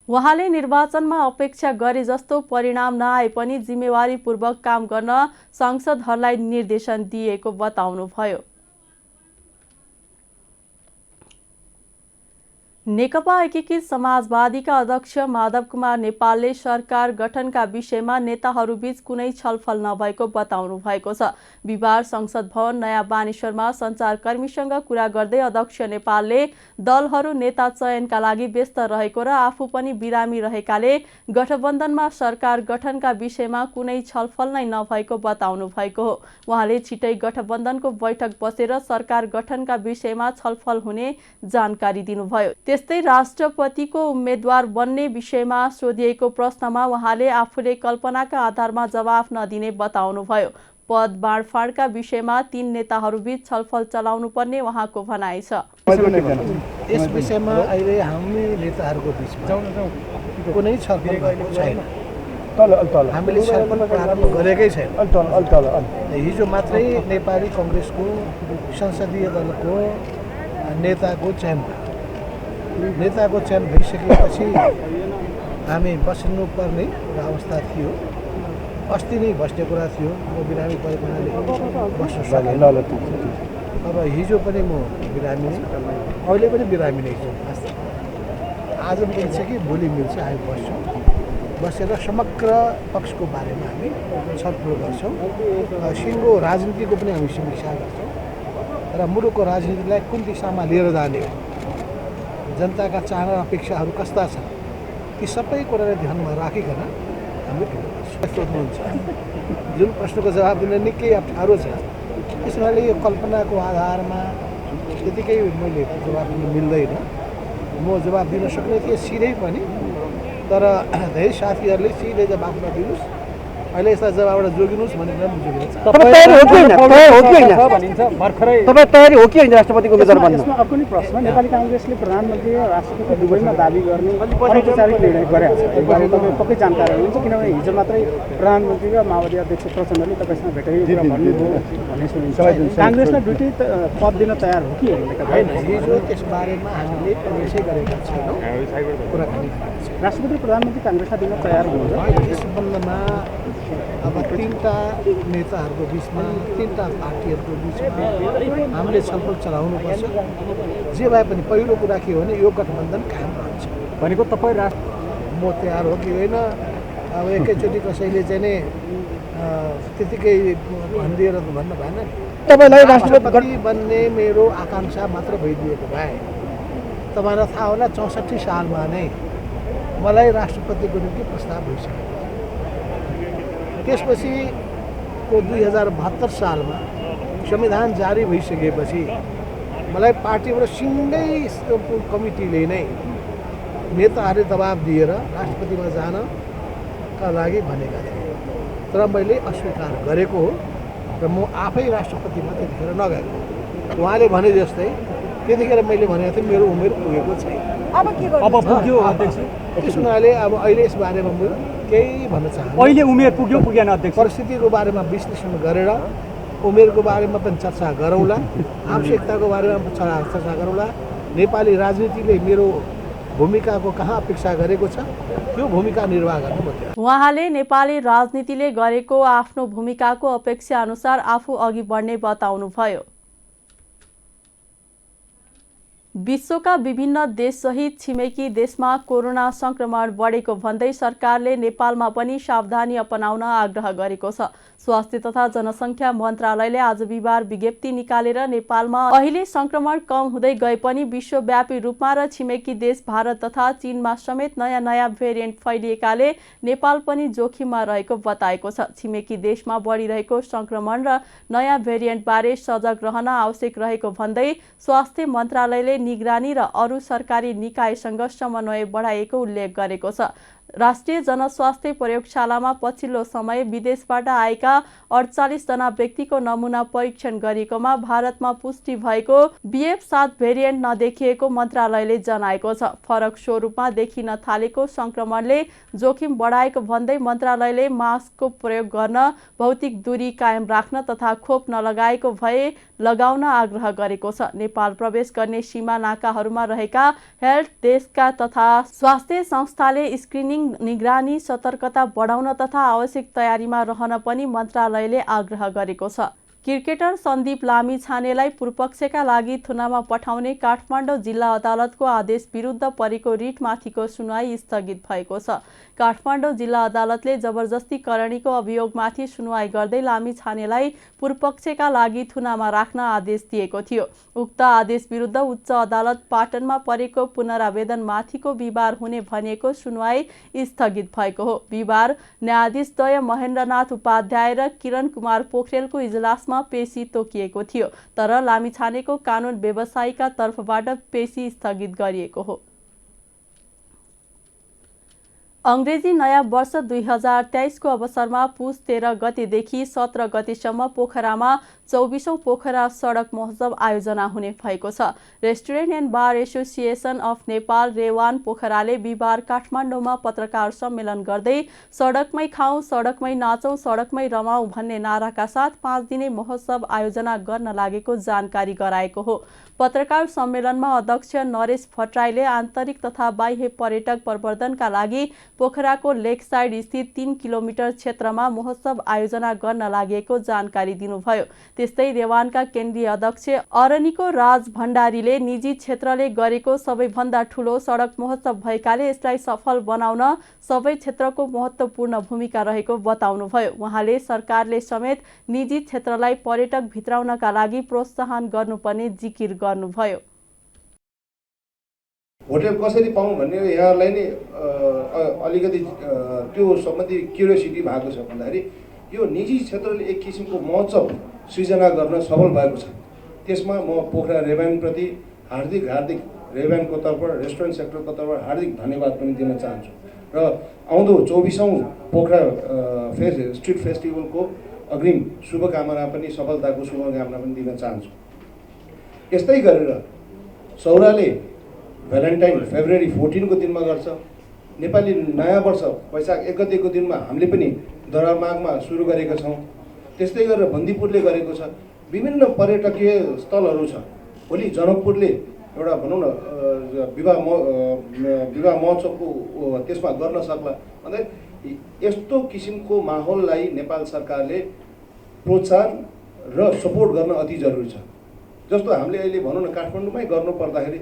Speaker 2: उहाँले निर्वाचनमा अपेक्षा गरे जस्तो परिणाम नआए पनि जिम्मेवारीपूर्वक काम गर्न सांसदहरूलाई निर्देशन दिएको बताउनुभयो। नेकपा एकीकृत समाजवादीका अध्यक्ष माधव कुमार नेपालले सरकार गठनका विषयमा नेताहरूबीच कुनै छलफल नभएको बताउनु भएको छ। बिहिबार संसद भवन नयाँ बानेश्वरमा सञ्चारकर्मीसँग कुरा गर्दै अध्यक्ष नेपालले दलहरू नेता चयनका लागि व्यस्त रहेको र आफू पनि बिरामी रहेकाले गठबन्धनमा सरकार गठनका विषयमा कुनै छलफल नै नभएको बताउनु भएको हो। उहाँले छिटै गठबन्धनको बैठक बसेर सरकार गठनका विषयमा छलफल हुने जानकारी दिनुभयो। त्यस्तै राष्ट्रपतिको उम्मेद्वार बन्ने विषयमा सोधिएको प्रश्नमा उहाँले आफूले कल्पनाका आधारमा जवाफ नदिने बताउनुभयो। पद बाँडफाँडका विषयमा 3 नेताहरूबीच छलफल चलाउनु पर्ने उहाँको भनाइ छ।
Speaker 13: यस विषयमा अहिले हामी नेताहरूको बिचमा कुनै छलफल छैन। हामीले छलफल प्रारम्भ गरेकै छैन। हिजो मात्रै नेपाली कांग्रेसको संसदीय दलको नेताको चयन नेताको चयन भइसकेपछि हामी बस्नुपर्ने एउटा अवस्था थियो। अस्ति नै बस्ने कुरा थियो, म बिरामी परेको हुनाले बस्न सकेन। अब हिजो पनि म बिरामी नै, अहिले पनि बिरामी नै छु। आज मिल्छ कि भोलि मिल्छ, हामी बस्छौँ। बसेर समग्र पक्षको बारेमा हामी छलफल गर्छौँ। सिङ्गो राजनीतिको पनि हामी समीक्षा गर्छौँ र मुलुकको राजनीतिलाई कुन दिशामा लिएर जाने हो, जनताका चाहना अपेक्षाहरू कस्ता छन्, ती सबै कुरालाई ध्यानमा राखिकन हामी सोध्नुहुन्छ। जुन प्रश्नको जवाब दिन निकै अप्ठ्यारो छ, त्यस हुनाले यो कल्पनाको आधारमा त्यतिकै मैले जवाब दिन मिल्दैन। म जवाब दिन सक्ने थिएँ सिधै पनि, तर धेरै साथीहरूले सिधै जवाब नदिनुहोस्, अहिले यस्ता जवाबबाट जोगिनुहोस् भनेर जोगिन्छ।
Speaker 14: तपाईँ तयारी हो कि होइन राष्ट्रपतिको उम्मेदवार बन्न?
Speaker 10: अर्को नि प्रश्न, नेपाली काङ्ग्रेसले प्रधानमन्त्री र राष्ट्रपति दुवैमा दाबी गर्ने अनौपचारिक निर्णय गरेको छ। यसबारे तपाईँ पक्कै जानकारी हुनुहुन्छ, किनभने हिजो मात्रै प्रधानमन्त्री र माओवादी अध्यक्ष प्रचण्डले तपाईँसँग भेटेर भन्नुभयो भन्ने सुनिन्छ। काङ्ग्रेसलाई दुइटै पद दिन तयार हो कि
Speaker 13: होइन? हिजो त्यसबारेमा हामीले प्रवेशै गरेका छैनौँ, कुराकानी
Speaker 10: राष्ट्रपति प्रधानमन्त्री काङ्ग्रेसलाई दिन तयार हुनुहुन्छ।
Speaker 13: यस सम्बन्धमा अब तीनटा नेताहरूको बिचमा, तीनटा पार्टीहरूको बिचमा हामीले छलफल चलाउनुपर्छ। जे भए पनि पहिलो कुरा के हो भने यो गठबन्धन कायम रहन्छ
Speaker 14: भनेको तपाईँ
Speaker 13: म तयार हो कि होइन, अब एकैचोटि कसैले चाहिँ नै त्यतिकै भनिदिएर त भन्न भएन।
Speaker 14: तपाईँलाई राष्ट्रपति
Speaker 13: बन्ने मेरो आकाङ्क्षा मात्र भइदिएको भए तपाईँलाई थाहा होला 64 सालमा नै मलाई राष्ट्रपतिको निम्ति प्रस्ताव भइसक्यो। त्यसपछि 2072 सालमा संविधान जारी भइसकेपछि मलाई पार्टीबाट सिङ्गै कमिटीले नै नेताहरूले दबाब दिएर राष्ट्रपतिमा जानका लागि भनेका थिए, तर मैले अस्वीकार गरेको हो र म आफै राष्ट्रपतिमा त्यतिखेर नगएको। उहाँले भने जस्तै त्यतिखेर मैले भनेको थिएँ मेरो उमेर पुगेको छैन,
Speaker 14: अब पुग्यो अध्यक्ष।
Speaker 13: त्यस हुनाले अब अहिले यस बारेमा म केही भन्न चाहन्छु।
Speaker 14: अहिले उमेर पुग्यो पुगेन अध्यक्ष?
Speaker 13: परिस्थितिको बारेमा विश्लेषण गरेर उमेरको बारेमा पनि चर्चा गरौँला, आवश्यकताको बारेमा चर्चा गरौँला। नेपाली राजनीतिले मेरो भूमिकाको कहाँ अपेक्षा गरेको छ, त्यो भूमिका निर्वाह गर्न पर्छ।
Speaker 2: उहाँले नेपाली राजनीतिले गरेको आफ्नो भूमिकाको अपेक्षा अनुसार आफू अघि बढ्ने बताउनुभयो। विश्वका विभिन्न देशसहित छिमेकी देशमा कोरोना संक्रमण बढेको भन्दै सरकारले नेपालमा पनि सावधानी अपनाउन आग्रह गरेको छ। स्वास्थ्य तथा जनसङ्ख्या मन्त्रालयले आज बिहिबार विज्ञप्ति निकालेर नेपालमा अहिले संक्रमण कम हुँदै गए पनि विश्वव्यापी रूपमा र छिमेकी देश भारत तथा चीनमा समेत नयाँ भेरिएन्ट फैलिएकाले नेपाल पनि जोखिममा रहेको बताएको छ। छिमेकी देशमा बढिरहेको संक्रमण र नयाँ भेरिएन्टबारे सजग रहन आवश्यक रहेको भन्दै स्वास्थ्य मन्त्रालयले निगरानी र अरू सरकारी निकायसँग समन्वय बढाएको उल्लेख गरेको छ। राष्ट्रिय जनस्वास्थ्य प्रयोगशालामा पछिल्लो समय विदेशबाट आएका 48 जना व्यक्तिको नमुना परीक्षण गरिएकोमा भारतमा पुष्टि भएको BF7 भेरिएन्ट नदेखिएको मन्त्रालयले जनाएको छ। फरक स्वरूपमा देखिन थालेको संक्रमणले जोखिम बढाएको भन्दै मन्त्रालयले मास्कको प्रयोग गर्न, भौतिक दूरी कायम राख्न तथा खोप नलगाएको भए लगाउन आग्रह गरेको छ। नेपाल प्रवेश गर्ने सीमा नाकाहरूमा रहेका हेल्थ डेस्कका तथा स्वास्थ्य संस्थाले स्क्रिनिङ, निगरानी, सतर्कता बढाउन तथा आवश्यक तयारीमा रहन पनि मन्त्रालयले आग्रह गरेको छ। क्रिकेटर सन्दीप लामिछानेलाई पूर्वपक्षका लागि थुनामा पठाउने काठमाडौँ जिल्ला अदालतको आदेश विरुद्ध परेको रिटमाथिको सुनवाई स्थगित भएको छ। काठमाडौँ जिल्ला अदालतले जबरजस्ती करणीको अभियोगमाथि सुनवाई गर्दै लामिछानेलाई पूर्वपक्षका लागि थुनामा राख्न आदेश दिएको थियो। उक्त आदेश विरुद्ध उच्च अदालत पाटनमा परेको पुनरावेदनमाथिको बिहिबार हुने भनिएको सुनवाई स्थगित भएको हो। बिहिबार न्यायाधीश द्वय महेन्द्रनाथ उपाध्याय र किरण कुमार पोखरेलको इजलासमा पेशी तोकिएको थियो, तर लामिछानेको कानुन व्यवसायीका तर्फबाट पेशी स्थगित गरिएको हो। अंग्रेजी नयाँ वर्ष 2023 को अवसरमा पुस 13 गतेदेखि 17 गतेसम्म पोखरामा 24औं पोखरा सडक महोत्सव आयोजना हुने भएको छ। Restaurant and bar association of Nepal रेवान पोखराले बिहिबार काठमाडौँमा पत्रकार सम्मेलन गर्दै सडकमै खाउँ, सडकमै नाचौँ, सडकमै रमाउँ भन्ने नाराका साथ 5 दिने महोत्सव आयोजना गर्न लागेको जानकारी गराएको हो। पत्रकार सम्मेलनमा अध्यक्ष नरेश भट्टराईले आन्तरिक तथा बाह्य पर्यटक प्रवर्धनका लागि पोखराको लेकसाइड स्थित 3 किलोमिटर क्षेत्रमा महोत्सव आयोजना गर्न लागेको जानकारी दिनुभयो। त्यस्तै रेवानका केन्द्रीय अध्यक्ष अरनिको राज भण्डारीले निजी क्षेत्रले गरेको सबैभन्दा ठूलो सडक महोत्सव भएकाले यसलाई सफल बनाउन सबै क्षेत्रको महत्त्वपूर्ण भूमिका रहेको बताउनुभयो। उहाँले सरकारले समेत निजी क्षेत्रलाई पर्यटक भित्राउनका लागि प्रोत्साहन गर्नुपर्ने जिकिर गर्नुभयो।
Speaker 15: होटेल कसरी पाउँ भन्ने यहाँहरूलाई नै अलिकति त्यो सम्बन्धी क्युरियोसिटी भएको छ भन्दाखेरि यो निजी क्षेत्रले एक किसिमको महोत्सव सृजना गर्न सफल भएको छ। त्यसमा म पोखरा रेवानप्रति हार्दिक रेवानको तर्फबाट रेस्टुरेन्ट सेक्टरको तर्फबाट हार्दिक धन्यवाद पनि दिन चाहन्छु र आउँदो 24औं पोखरा स्ट्रिट फेस्टिभलको अग्रिम शुभकामना पनि सफलताको शुभकामना पनि दिन चाहन्छु। यस्तै गरेर सौराले भ्यालेन्टाइन फेब्रुअरी 14 को दिनमा गर्छ। नेपाली नयाँ वर्ष वैशाख 1 गतेको दिनमा हामीले पनि दरामागमा सुरु गरेका छौँ। त्यस्तै गरेर बन्दीपुरले गरेको छ। विभिन्न पर्यटकीय स्थलहरू छ। भोलि जनकपुरले एउटा भनौँ न विवाह महोत्सवको त्यसमा गर्न सक्ला भन्दा यस्तो किसिमको माहौललाई नेपाल सरकारले प्रोत्साहन र सपोर्ट गर्न अति जरुरी छ। जस्तो हामीले अहिले भनौँ न काठमाडौँमै गर्नु पर्दाखेरि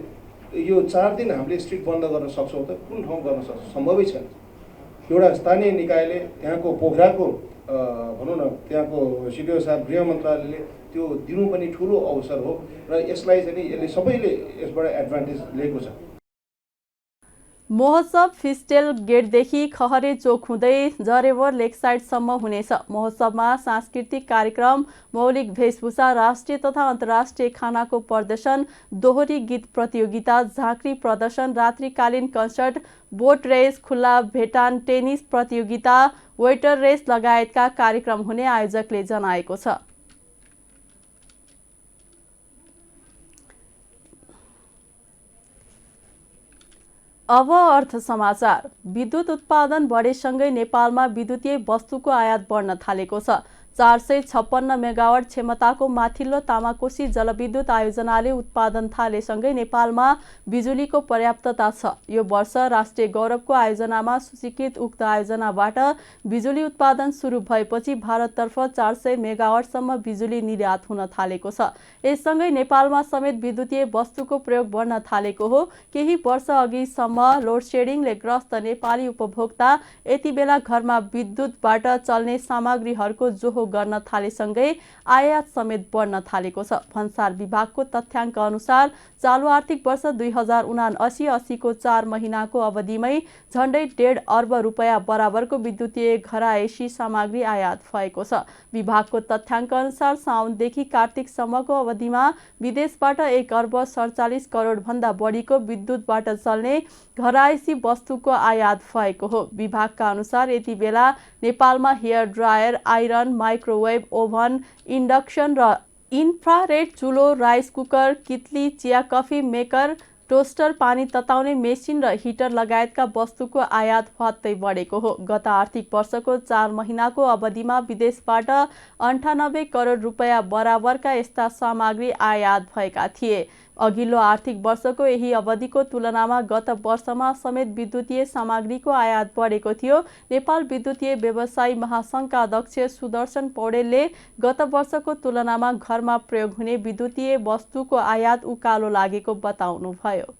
Speaker 15: यो 4 दिन हामीले स्ट्रिट बन्द गर्न सक्छौँ त कुन ठाउँ गर्न सक्छौँ? सम्भवै छैन। एउटा स्थानीय निकायले त्यहाँको पोखराको भनौँ न त्यहाँको सिडिओ साहब गृह मन्त्रालयले त्यो दिनु पनि ठुलो अवसर हो र यसलाई चाहिँ यसले सबैले यसबाट एडभान्टेज लिएको छ।
Speaker 2: महोत्सव फिस्टेल गेटदेखि खहरे चोक हुँदै जरेवर लेकसाइडसम्म हुनेछ। महोत्सवमा सांस्कृतिक कार्यक्रम, मौलिक वेशभूषा, राष्ट्रिय तथा अन्तर्राष्ट्रिय खानाको प्रदर्शन, दोहोरी गीत प्रतियोगिता, झाँक्री प्रदर्शन, रात्रिकालीन कन्सर्ट, बोट रेस, खुल्ला भेटान, टेनिस प्रतियोगिता, वेटर रेस लगायतका कार्यक्रम हुने आयोजकले जनाएको छ। अब अर्थ समाचार। विद्युत उत्पादन बढेसँगै नेपालमा विद्युतीय वस्तुको आयात बढ्न थालेको छ। 456 मेगावाट क्षमताको माथिल्लो तामाकोशी जलविद्युत आयोजनाले उत्पादन थालेसँगै नेपालमा बिजुलीको पर्याप्तता छ। यो वर्ष राष्ट्रिय गौरवको आयोजनामा सूचीकृत उक्त आयोजनाबाट बिजुली उत्पादन सुरु भएपछि भारततर्फ 400 मेगावाटसम्म बिजुली निर्यात हुन थालेको छ। यससँगै नेपालमा समेत विद्युतीय वस्तुको प्रयोग बढ्न थालेको हो। केही वर्ष अघिसम्म लोडसेडिङले ग्रस्त नेपाली उपभोक्ता यति बेला घरमा विद्युतबाट चल्ने सामग्रीहरूको जोहो गर्न थालेसँगै आयात समेत बढ्न थालेको छ। भन्सार विभागको तथ्याङ्क अनुसार चालु आर्थिक वर्ष 2079-80 को 4 महिनाको अवधिमै झण्डै 1.5 अर्ब रुपैयाँ बराबरको विद्युतीय घरायसी सामग्री आयात भएको छ। विभागको तथ्याङ्क अनुसार साउनदेखि कार्तिकसम्मको अवधिमा विदेशबाट 1 अर्ब 47 करोड भन्दा बढीको विद्युतबाट चल्ने घरायसी वस्तुको आयात भएको हो। विभागका अनुसार यति बेला नेपालमा hair dryer, iron, microwave oven, induction र इन्फ्रारेड चुलो, राइस कुकर, कितली, चिया कफी मेकर, टोस्टर, पानी तताउने मेसिन र हिटर लगायतका वस्तुको आयात हत्तै बढेको हो। गत आर्थिक वर्षको 4 महिनाको अवधिमा विदेशबाट 98 करोड रुपैयाँ बराबरका यस्ता सामग्री आयात भएका थिए। अघिल्लो आर्थिक वर्षको यही अवधिको तुलनामा गत वर्षमा समेत विद्युतीय सामग्रीको आयात बढेको थियो। नेपाल विद्युतीय व्यवसायी महासङ्घका अध्यक्ष सुदर्शन पौडेलले गत वर्षको तुलनामा घरमा प्रयोग हुने विद्युतीय वस्तुको आयात उकालो लागेको बताउनुभयो।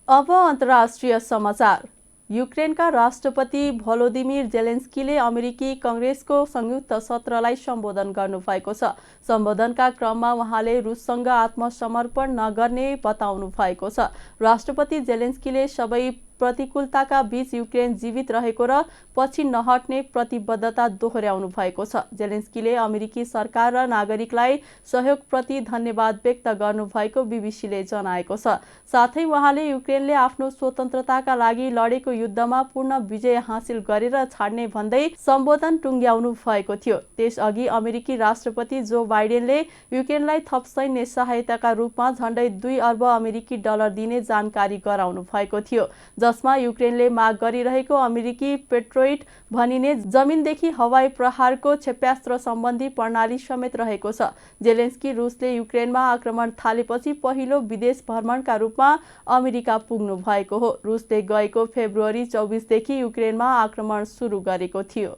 Speaker 2: अब अन्तर्राष्ट्रिय समाचार। युक्रेनका राष्ट्रपति भोलोदिमिर जेलेन्स्कीले अमेरिकी कङ्ग्रेसको संयुक्त सत्रलाई सम्बोधन गर्नुभएको छ। सम्बोधनका क्रममा उहाँले रुससँग आत्मसमर्पण नगर्ने बताउनु भएको छ। राष्ट्रपति जेलेन्स्कीले सबै प्रतिकूलताका बीच युक्रेन जीवित रहेको र पछि नहट्ने प्रतिबद्धता दोहोर्याउनु भएको छ। जेलेन्स्कीले अमेरिकी सरकार र नागरिकलाई सहयोगप्रति धन्यवाद व्यक्त गर्नुभएको बीबीसीले जनाएको छ। साथै उहाँले युक्रेनले आफ्नो स्वतन्त्रताका लागि लडेको युद्धमा पूर्ण विजय हासिल गरेर छाड्ने भन्दै सम्बोधन टुङ्ग्याउनु भएको थियो। त्यसअघि अमेरिकी राष्ट्रपति जो बाइडेनले युक्रेनलाई थप सैन्य सहायताका रूपमा झण्डै 2 अर्ब अमेरिकी डलर दिने जानकारी गराउनु भएको थियो, जसमा युक्रेनले माग गरिरहेको अमेरिकी पेट्रोइट भनिने जमिनदेखि हवाई प्रहारको क्षेप्यास्त्र सम्बन्धी प्रणाली समेत रहेको छ। जेलेन्स्की रुसले युक्रेनमा आक्रमण थालेपछि पहिलो विदेश भ्रमणका रूपमा अमेरिका पुग्नु भएको हो। रुसले गएको फेब्रुअरी 24 देखि युक्रेनमा आक्रमण सुरु गरेको थियो।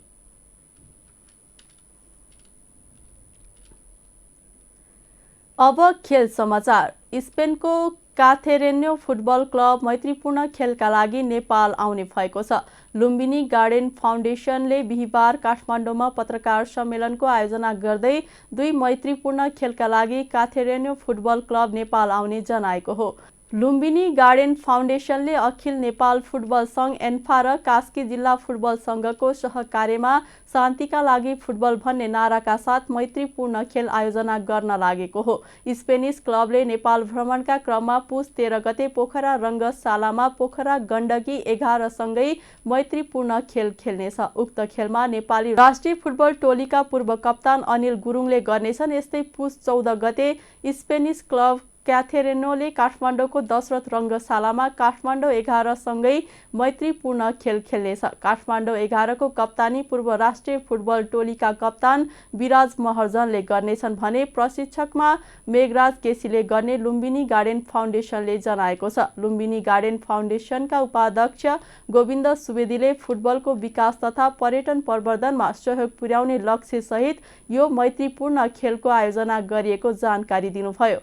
Speaker 2: अब खेल समाचार। स्पेनको काथेरेन्यो फुटबल क्लब मैत्रीपूर्ण खेलका लागि नेपाल आउने भएको छ। लुम्बिनी गार्डन फाउन्डेसनले बिहिबार काठमाडौँमा पत्रकार सम्मेलनको आयोजना गर्दै 2 मैत्रीपूर्ण खेलका लागि काथेरेन्यो फुटबल क्लब नेपाल आउने जनाएको हो। लुम्बिनी गार्डन फाउन्डेसनले अखिल नेपाल फुटबल सङ्घ एन्फा र कास्की जिल्ला फुटबल सङ्घको सहकार्यमा शान्तिका लागि फुटबल भन्ने नाराका साथ मैत्रीपूर्ण खेल आयोजना गर्न लागेको हो। स्पेनिस क्लबले नेपाल भ्रमणका क्रममा पुस 13 गते पोखरा रङ्गशालामा पोखरा गण्डकी 11 सँगै मैत्रीपूर्ण खेल खेल्नेछ। उक्त खेलमा नेपाली राष्ट्रिय फुटबल टोलीका पूर्व कप्तान अनिल गुरुङले गर्नेछन्। यस्तै पुस 14 गते स्पेनिस क्लब क्याथेरेनोले काठमाडौँको दशरथ रङ्गशालामा काठमाडौँ 11 सँगै मैत्रीपूर्ण खेल खेल्नेछ। काठमाडौँ 11 को कप्तानी पूर्व राष्ट्रिय फुटबल टोलीका कप्तान विराज महर्जनले गर्नेछन् भने प्रशिक्षकमा मेघराज केसीले गर्ने लुम्बिनी गार्डन फाउन्डेसनले जनाएको छ। लुम्बिनी गार्डन फाउन्डेसनका उपाध्यक्ष गोविन्द सुवेदीले फुटबलको विकास तथा पर्यटन प्रवर्धनमा सहयोग पुर्याउने लक्ष्य सहित यो मैत्रीपूर्ण खेलको आयोजना गरिएको जानकारी दिनुभयो।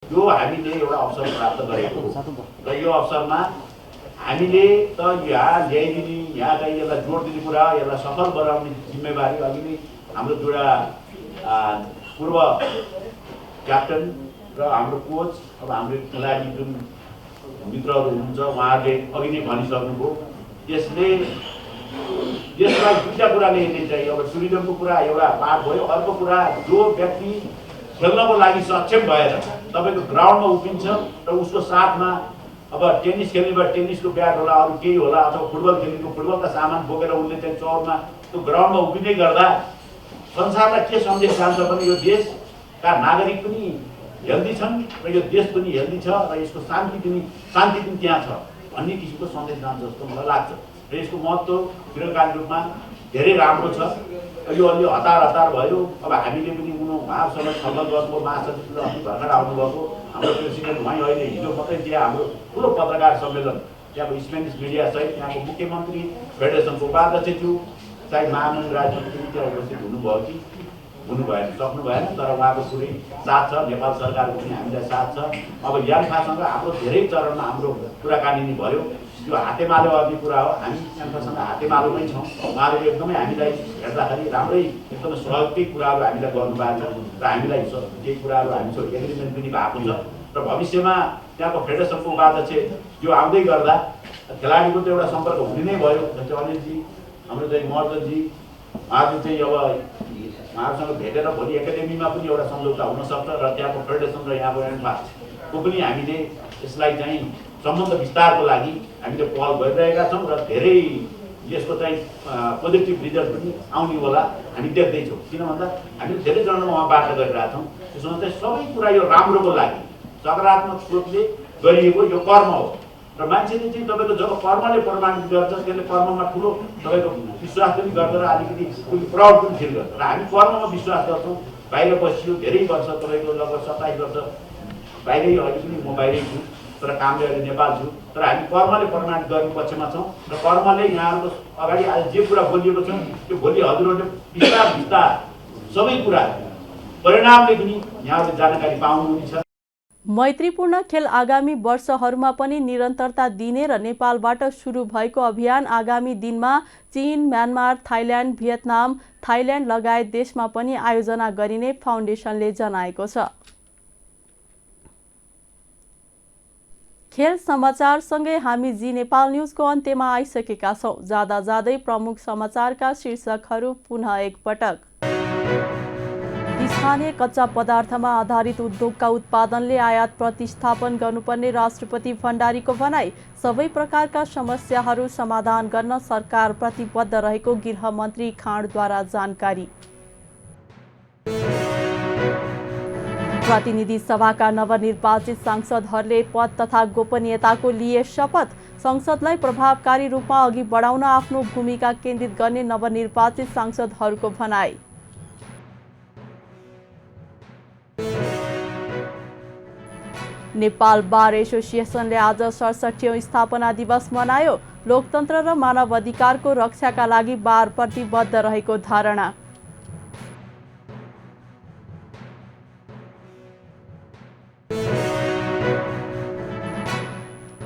Speaker 16: यो हामीले एउटा अवसर प्राप्त गरेको हो र यो अवसरमा हामीले त यहाँ ल्याइदिने, यहाँ चाहिँ यसलाई जोड दिने कुरा, यसलाई सफल बनाउने जिम्मेवारी अघि नै हाम्रो दुईवटा पूर्व क्याप्टन र हाम्रो कोच, अब हाम्रो खेलाडी जुन मित्रहरू हुनुहुन्छ उहाँहरूले अघि नै भनिसक्नुभयो। यसलाई दुईवटा कुराले हेर्ने चाहिँ अब टुरिज्मको कुरा एउटा पार्ट भयो, अर्को कुरा जो व्यक्ति खेल्नको लागि सक्षम भएर तपाईँको ग्राउन्डमा उभिन्छ र उसको साथमा अब टेनिस खेल्ने भए टेनिसको ब्याट होला, अरू केही होला, अथवा फुटबल खेल्नेको फुटबलका सामान बोकेर उसले चाहिँ चौरमा त्यो ग्राउन्डमा उभिँदै गर्दा संसारलाई के सन्देश जान्छ भने यो देशका नागरिक पनि हेल्दी छन् र यो देश पनि हेल्दी छ र यसको शान्ति पनि त्यहाँ छ भन्ने किसिमको सन्देश जान्छ जस्तो मलाई लाग्छ। र यसको महत्त्व दीर्घकालीन रूपमा धेरै राम्रो छ। यो अलि हतार भयो। अब हामीले पनि उहाँसँग छलफल गर्नुभयो, महासचिव अस्ति भर्खर आउनुभएको हाम्रो प्रेसिडेन्ट उहाँ अहिले हिजो मात्रै त्यहाँ हाम्रो ठुलो पत्रकार सम्मेलन त्यहाँको स्पेनिस मिडिया सहित त्यहाँको मुख्यमन्त्री फेडरेसनको उपाध्यक्षज्यू सायद महामहिम राजमन्त्री त्यहाँ उपस्थित हुनुभयो कि हुनु भएन, सक्नु भएन, तर उहाँको पुरै साथ छ, नेपाल सरकारको पनि हामीलाई साथ छ। अब यान्फासँग हाम्रो धेरै चरणमा हाम्रो कुराकानी भयो। यो हातेमालो आउने कुरा हो, हामी यान्फासँग हातेमालोमै छौँ। उहाँहरूले एकदमै हामीलाई हेर्दाखेरि राम्रै एकदमै सहयोगकै कुराहरू हामीलाई गर्नुभएको छ र हामीलाई केही कुराहरू हामीसँग एग्रिमेन्ट पनि भएको छ र भविष्यमा त्यहाँको फेडरेसनको उपाध्यक्ष यो आउँदै गर्दा खेलाडीको त एउटा सम्पर्क हुने नै भयो। जस्तै अनिलजी, हाम्रो चाहिँ महर्जनजी, उहाँहरू चाहिँ अब उहाँहरूसँग भेटेर भोलि एकाडेमीमा पनि एउटा सम्झौता हुनसक्छ र त्यहाँको फेडरेसन र यहाँको एन्फाको पनि हामीले यसलाई चाहिँ सम्बन्ध विस्तारको लागि हामीले पहल गरिरहेका छौँ र धेरै यसको चाहिँ पोजिटिभ रिजल्ट पनि आउने होला हामी देख्दैछौँ। किन भन्दा हामीले धेरैजनामा उहाँ बाटो गरिरहेका छौँ। त्यसमा चाहिँ सबै कुरा यो राम्रोको लागि सकारात्मक सोचले गरिएको यो कर्म हो र मान्छेले चाहिँ तपाईँको जब कर्मले प्रमाणित गर्छ त्यसले कर्ममा ठुलो तपाईँको विश्वास पनि गर्छ र अलिकति प्राउड पनि फिल गर्छ र हामी कर्ममा विश्वास गर्छौँ। बाहिर बसियो धेरै वर्ष, तपाईँको लगभग 27 वर्ष बाहिरै, अहिले पनि म बाहिरै छु तर कामले अहिले नेपाल छु, तर हामी कर्मले प्रमाणित गर्ने पक्षमा छौँ र कर्मले यहाँहरूको अगाडि आज जे कुरा बोलिएको छ त्यो भोलि हजुरहरूले विस्तार सबै कुरा परिणामले पनि यहाँहरूले जानकारी पाउनुहुनेछ।
Speaker 2: मैत्रीपूर्ण खेल आगामी वर्षहरूमा पनि निरन्तरता दिने र नेपालबाट सुरु भएको अभियान आगामी दिनमा चीन, म्यानमार, थाइल्यान्ड, भियतनाम, थाइल्यान्ड लगायत देशमा पनि आयोजना गरिने फाउन्डेसनले जनाएको छ। खेल समाचारसँगै हामी जी नेपाल न्युजको अन्त्यमा आइसकेका छौँ। जाँदा जाँदै प्रमुख समाचारका शीर्षकहरू पुनः एकपटक। स्थानीय कच्चा पदार्थमा आधारित उद्योगका उत्पादनले आयात प्रतिस्थापन गर्नुपर्ने राष्ट्रपति भण्डारीको भनाई। सबै प्रकारका समस्याहरू समाधान गर्न सरकार प्रतिबद्ध रहेको गृहमन्त्री खाँडद्वारा जानकारी। प्रतिनिधि सभाका नवनिर्वाचित सांसदहरूले पद तथा गोपनीयताको लिए शपथ। संसदलाई प्रभावकारी रूपमा अघि बढाउन आफ्नो भूमिका केन्द्रित गर्ने नवनिर्वाचित सांसदहरूको भनाई। नेपाल बार एसोसिएसनले आज 67औं स्थापना दिवस मनायो। लोकतन्त्र र मानव अधिकारको रक्षाका लागि बार प्रतिबद्ध रहेको धारणा।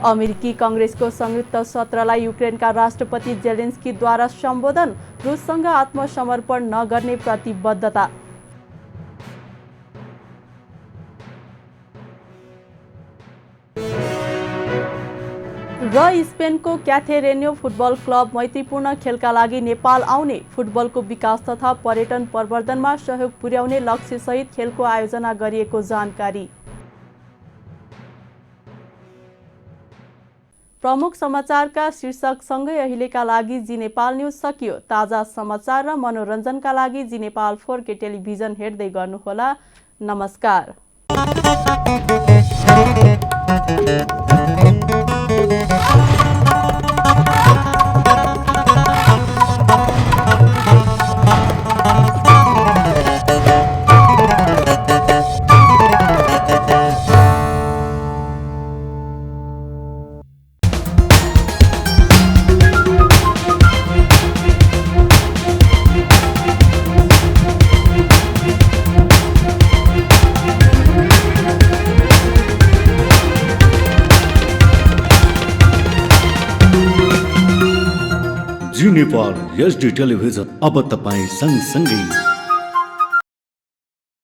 Speaker 2: अमेरिकी कांग्रेसको संयुक्त सत्रलाई युक्रेनका राष्ट्रपति जेलेन्स्कीद्वारा सम्बोधन। रुससँग आत्मसमर्पण नगर्ने प्रतिबद्धता। र स्पेनको क्याथेरेन्यो फुटबल क्लब मैत्रीपूर्ण खेलका लागि नेपाल आउने। फुटबलको विकास तथा पर्यटन प्रवर्धनमा सहयोग पुर्याउने लक्ष्यसहित खेलको आयोजना गरिएको जानकारी। प्रमुख समाचारका शीर्षकसँगै अहिलेका लागि जी नेपाल न्युज सकियो। ताजा समाचार र मनोरञ्जनका लागि जी नेपाल 4K टेलिभिजन हेर्दै गर्नुहोला। नमस्कार।
Speaker 1: जी नेपाल HD टेलिभिजन अब तपाईं सँगसँगै